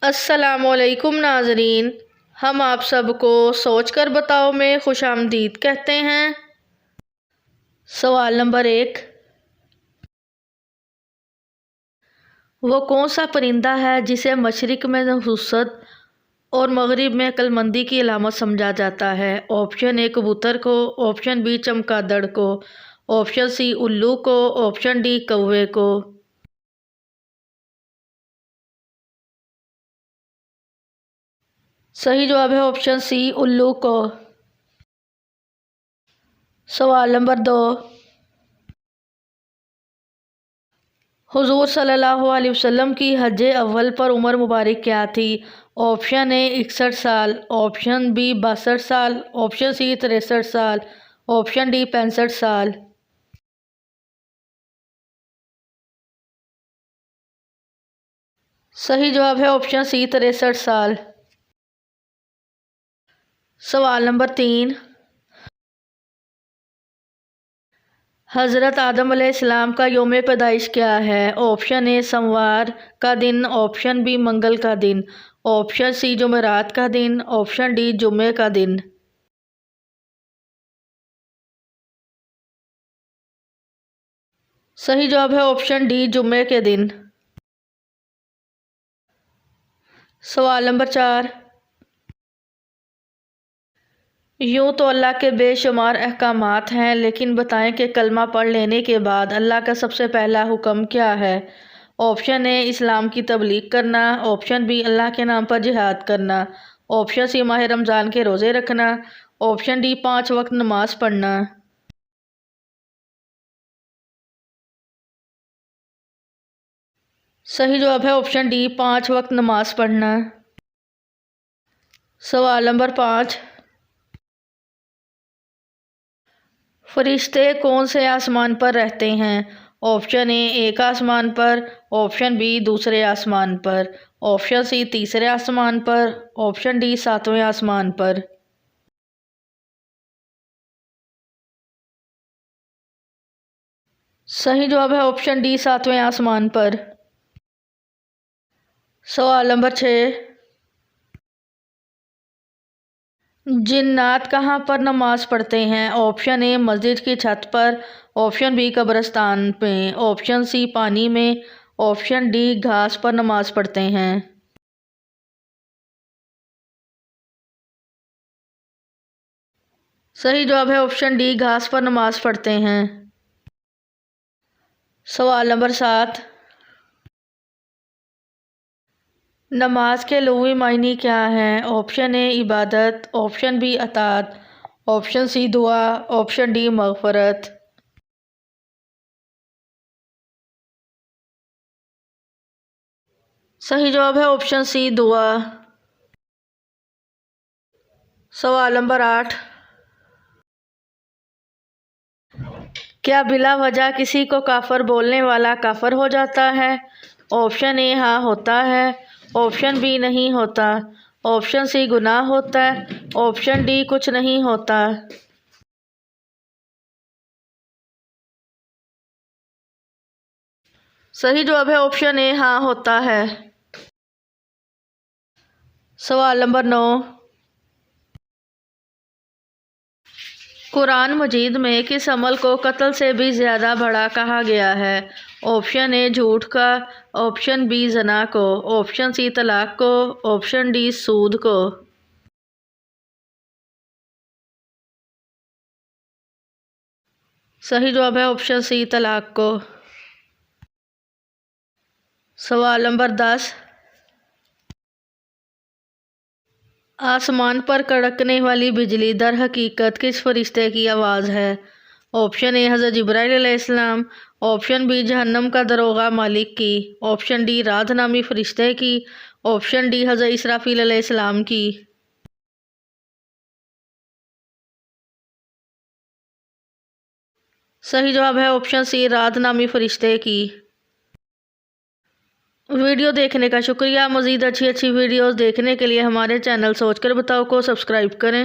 السلام علیکم ناظرین، ہم آپ سب کو سوچ کر بتاؤ میں خوش آمدید کہتے ہیں۔ سوال نمبر 1، وہ کون سا پرندہ ہے جسے مشرق میں نحوست اور مغرب میں عقلمندی کی علامت سمجھا جاتا ہے؟ آپشن اے کبوتر کو، آپشن بی چمگادڑ کو، آپشن سی الو کو، آپشن ڈی کوے کو۔ صحیح جواب ہے آپشن سی الو کو۔ سوال نمبر 2، حضور صلی اللہ علیہ وسلم کی حج اول پر عمر مبارک کیا تھی؟ آپشن اے 61 سال، آپشن بی 62 سال، آپشن سی 63 سال، آپشن ڈی 65 سال۔ صحیح جواب ہے آپشن سی 63 سال۔ سوال نمبر 3، حضرت آدم علیہ السلام کا یوم پیدائش کیا ہے؟ آپشن اے سوموار کا دن، آپشن بی منگل کا دن، آپشن سی جمعرات کا دن، آپشن ڈی جمعے کا دن۔ صحیح جواب ہے آپشن ڈی جمعے کے دن۔ سوال نمبر 4، یوں تو اللہ کے بے شمار احکامات ہیں، لیکن بتائیں کہ کلمہ پڑھ لینے کے بعد اللہ کا سب سے پہلا حکم کیا ہے؟ آپشن اے اسلام کی تبلیغ کرنا، آپشن بی اللہ کے نام پر جہاد کرنا، آپشن سی ماہ رمضان کے روزے رکھنا، آپشن ڈی 5 وقت نماز پڑھنا۔ صحیح جواب ہے آپشن ڈی 5 وقت نماز پڑھنا۔ سوال نمبر 5، فرشتے کون سے آسمان پر رہتے ہیں؟ آپشن اے ایک آسمان پر، آپشن بی دوسرے آسمان پر، آپشن سی تیسرے آسمان پر، آپشن ڈی 7ویں آسمان پر۔ صحیح جواب ہے آپشن ڈی 7ویں آسمان پر۔ سوال نمبر 6، جنات کہاں پر نماز پڑھتے ہیں؟ آپشن اے مسجد کی چھت پر، آپشن بی قبرستان میں، آپشن سی پانی میں، آپشن ڈی گھاس پر نماز پڑھتے ہیں۔ صحیح جواب ہے آپشن ڈی گھاس پر نماز پڑھتے ہیں۔ سوال نمبر 7، نماز کے لغوی معنی کیا ہیں؟ آپشن اے عبادت، آپشن بی اطاعت، آپشن سی دعا، آپشن ڈی مغفرت۔ صحیح جواب ہے آپشن سی دعا۔ سوال نمبر 8، کیا بلا وجہ کسی کو کافر بولنے والا کافر ہو جاتا ہے؟ آپشن اے ہاں ہوتا ہے، آپشن بی نہیں ہوتا، آپشن سی گناہ ہوتا ہے، آپشن ڈی کچھ نہیں ہوتا۔ صحیح جواب ہے آپشن اے ہاں ہوتا ہے۔ سوال نمبر 9، قرآن مجید میں کس عمل کو قتل سے بھی زیادہ بڑا کہا گیا ہے؟ آپشن اے جھوٹ کا، آپشن بی زنا کو، آپشن سی طلاق کو، آپشن ڈی سود کو۔ صحیح جواب ہے آپشن سی طلاق کو۔ سوال نمبر 10، آسمان پر کڑکنے والی بجلی در حقیقت کس فرشتے کی آواز ہے؟ آپشن اے حضرت جبرائیل علیہ السلام، آپشن بی جہنم کا داروغہ مالک کی، آپشن ڈی رعد نامی فرشتے کی، آپشن ڈی حضرت اسرافیل علیہ السلام کی۔ صحیح جواب ہے آپشن سی رعد نامی فرشتے کی۔ ویڈیو دیکھنے کا شکریہ۔ مزید اچھی ویڈیوز دیکھنے کے لیے ہمارے چینل سوچ کر بتاؤ کو سبسکرائب کریں۔